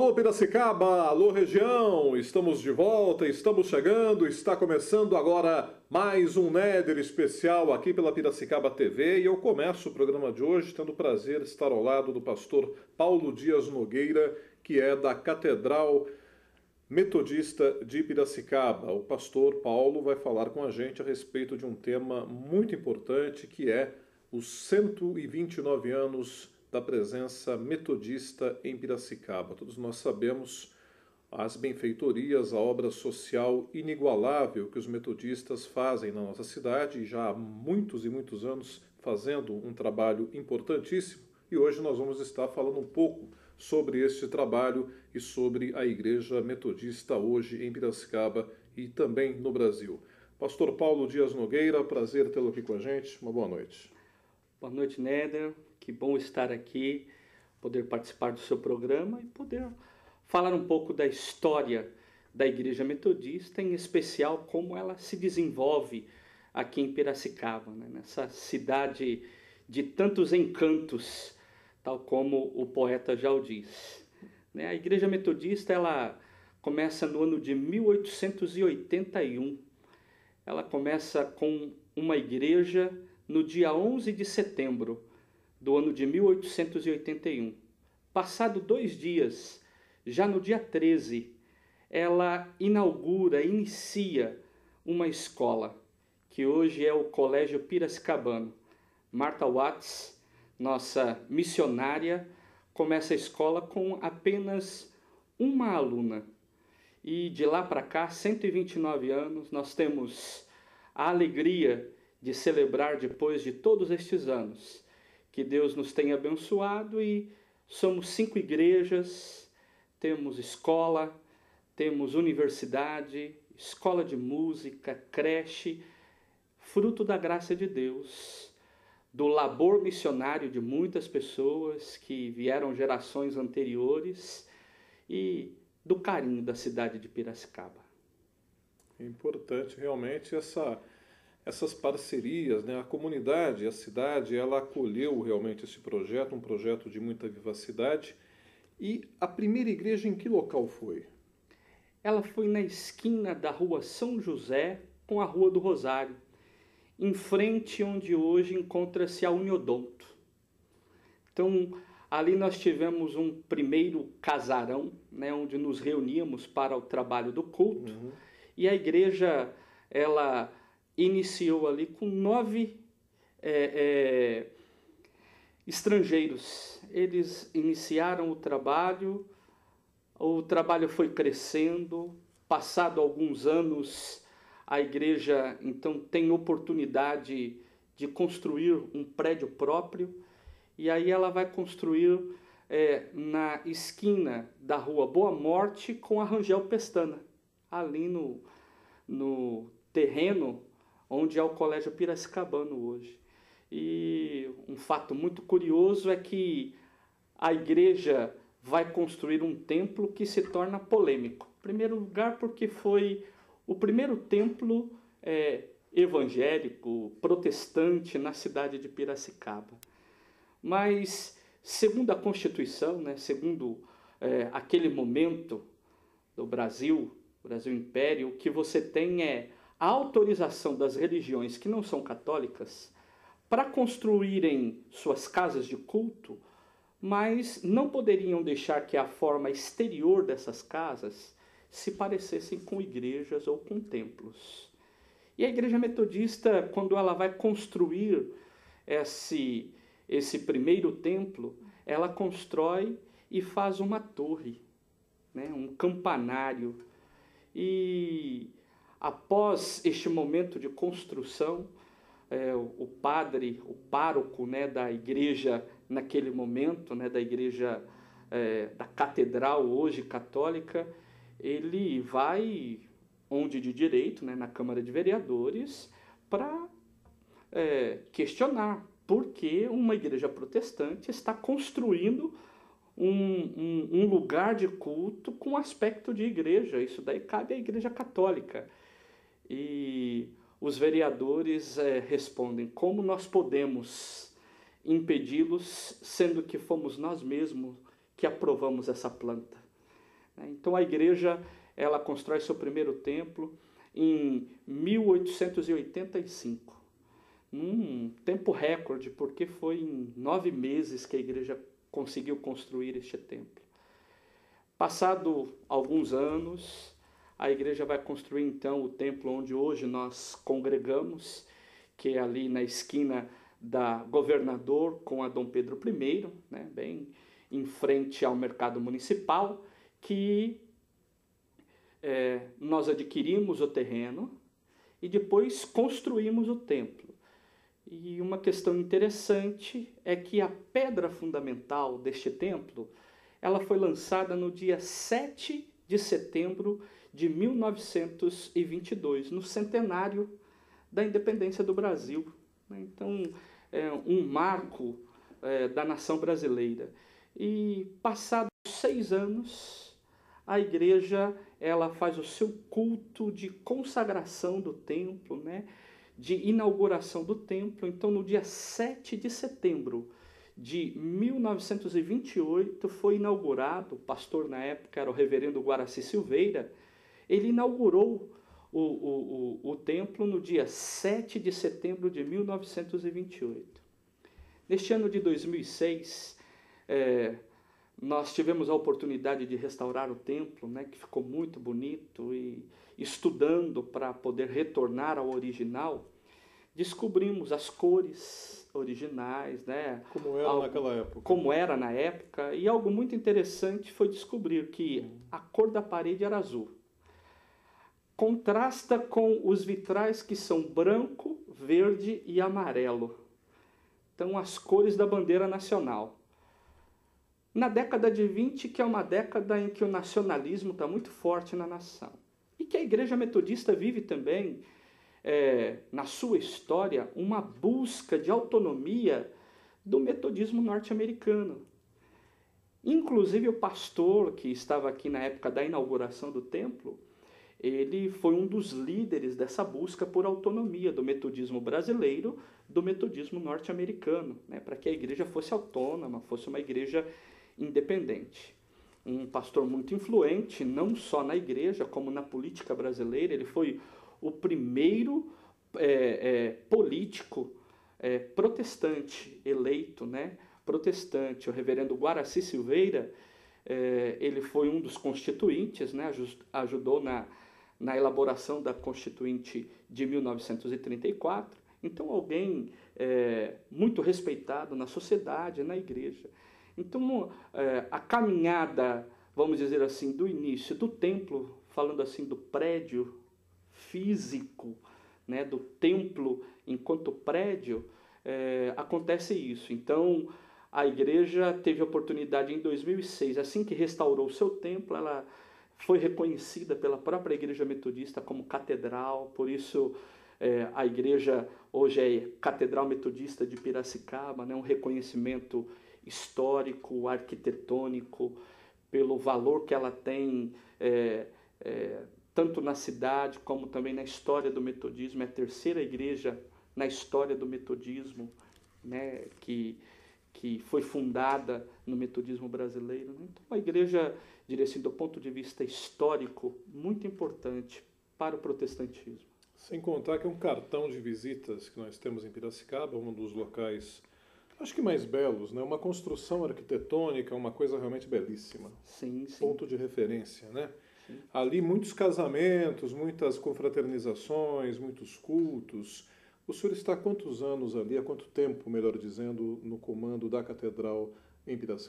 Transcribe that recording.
Alô Piracicaba, alô região, estamos de volta, estamos chegando, está começando agora mais um Néder especial aqui pela Piracicaba TV e eu começo o programa de hoje tendo o prazer de estar ao lado do pastor Paulo Dias Nogueira, que é da Catedral Metodista de Piracicaba. O pastor Paulo vai falar com a gente a respeito de um tema muito importante que é os 129 anos da presença metodista em Piracicaba. Todos nós sabemos as benfeitorias, a obra social inigualável que os metodistas fazem na nossa cidade, e já há muitos e muitos anos fazendo um trabalho importantíssimo. E hoje nós vamos estar falando um pouco sobre este trabalho e sobre a Igreja Metodista hoje em Piracicaba e também no Brasil. Pastor Paulo Dias Nogueira, prazer tê-lo aqui com a gente. Uma boa noite. Boa noite, Néder. Que bom estar aqui, poder participar do seu programa e poder falar um pouco da história da Igreja Metodista, em especial como ela se desenvolve aqui em Piracicaba, né? Nessa cidade de tantos encantos, tal como o poeta já o diz. A Igreja Metodista ela começa no ano de 1881. Ela começa com uma igreja no dia 11 de setembro do ano de 1881. Passado 2 dias, já no dia 13, ela inicia uma escola, que hoje é o Colégio Piracicabano. Marta Watts, nossa missionária, começa a escola com apenas uma aluna. E de lá para cá, 129 anos, nós temos a alegria de celebrar, depois de todos estes anos, que Deus nos tem abençoado e somos 5 igrejas, temos escola, temos universidade, escola de música, creche, fruto da graça de Deus, do labor missionário de muitas pessoas que vieram gerações anteriores e do carinho da cidade de Piracicaba. É importante realmente essas parcerias, né? A comunidade, a cidade, ela acolheu realmente esse projeto, um projeto de muita vivacidade. E a primeira igreja em que local foi? Ela foi na esquina da rua São José com a Rua do Rosário, em frente onde hoje encontra-se a Uniodonto. Então, ali nós tivemos um primeiro casarão, né, onde nos reuníamos para o trabalho do culto. E a igreja, ela iniciou ali com 9 estrangeiros. Eles iniciaram o trabalho foi crescendo. Passado alguns anos, a igreja então tem oportunidade de construir um prédio próprio, e aí ela vai construir na esquina da rua Boa Morte com a Rangel Pestana, ali no terreno onde é o Colégio Piracicabano hoje. E um fato muito curioso é que a igreja vai construir um templo que se torna polêmico. Em primeiro lugar, porque foi o primeiro templo evangélico, protestante na cidade de Piracicaba. Mas, segundo a Constituição, né, segundo aquele momento do Brasil Império, o que você tem é a autorização das religiões que não são católicas para construírem suas casas de culto, mas não poderiam deixar que a forma exterior dessas casas se parecessem com igrejas ou com templos. E a Igreja Metodista, quando ela vai construir esse primeiro templo, ela constrói e faz uma torre, né, um campanário. E após este momento de construção, o pároco, né, da igreja naquele momento, né, da igreja da catedral hoje católica, ele vai onde de direito, né, na Câmara de Vereadores, para questionar por que uma igreja protestante está construindo um lugar de culto com aspecto de igreja. Isso daí cabe à Igreja Católica. E os vereadores respondem: como nós podemos impedi-los, sendo que fomos nós mesmos que aprovamos essa planta? né? Então a igreja ela constrói seu primeiro templo em 1885, num tempo recorde, porque foi em 9 meses que a igreja conseguiu construir este templo. Passado alguns anos, a igreja vai construir então o templo onde hoje nós congregamos, que é ali na esquina da Governador com a Dom Pedro I, né, bem em frente ao mercado municipal, que nós adquirimos o terreno e depois construímos o templo. E uma questão interessante é que a pedra fundamental deste templo, ela foi lançada no dia 7 de setembro de 1922, no centenário da independência do Brasil. Então, é um marco da nação brasileira. E passados 6 anos, a igreja ela faz o seu culto de consagração do templo, né? De inauguração do templo. Então, no dia 7 de setembro de 1928, foi inaugurado, o pastor na época era o reverendo Guaraci Silveira, ele inaugurou o templo no dia 7 de setembro de 1928. Neste ano de 2006, nós tivemos a oportunidade de restaurar o templo, né, que ficou muito bonito, e estudando para poder retornar ao original, descobrimos as cores originais, né? Como era naquela época. Como era na época, e algo muito interessante foi descobrir que a cor da parede era azul. Contrasta com os vitrais que são branco, verde e amarelo. Então, as cores da bandeira nacional. Na década de 20, que é uma década em que o nacionalismo está muito forte na nação. E que a Igreja Metodista vive também, na sua história, uma busca de autonomia do metodismo norte-americano. Inclusive o pastor que estava aqui na época da inauguração do templo, ele foi um dos líderes dessa busca por autonomia do metodismo brasileiro, do metodismo norte-americano, né, para que a igreja fosse autônoma, fosse uma igreja independente. Um pastor muito influente, não só na igreja, como na política brasileira. Ele foi o primeiro político protestante eleito, né, protestante. O reverendo Guaraci Silveira, ele foi um dos constituintes, né, ajudou na elaboração da Constituinte de 1934. Então, alguém muito respeitado na sociedade, na igreja. Então, a caminhada, vamos dizer assim, do início do templo, falando assim do prédio físico, né, do templo enquanto prédio, acontece isso. Então, a igreja teve a oportunidade em 2006, assim que restaurou o seu templo, ela foi reconhecida pela própria Igreja Metodista como catedral. Por isso a igreja hoje é Catedral Metodista de Piracicaba, né, um reconhecimento histórico, arquitetônico, pelo valor que ela tem, tanto na cidade como também na história do metodismo. É a terceira igreja na história do metodismo, né, que foi fundada no metodismo brasileiro. Então, uma igreja, diria assim, do ponto de vista histórico, muito importante para o protestantismo. Sem contar que é um cartão de visitas que nós temos em Piracicaba, um dos locais, acho que mais belos, né? Uma construção arquitetônica, uma coisa realmente belíssima. Sim, sim. Ponto de referência, né? Sim. Ali muitos casamentos, muitas confraternizações, muitos cultos. O senhor está há quantos anos ali, há quanto tempo, melhor dizendo, no comando da Catedral em Piracicaba?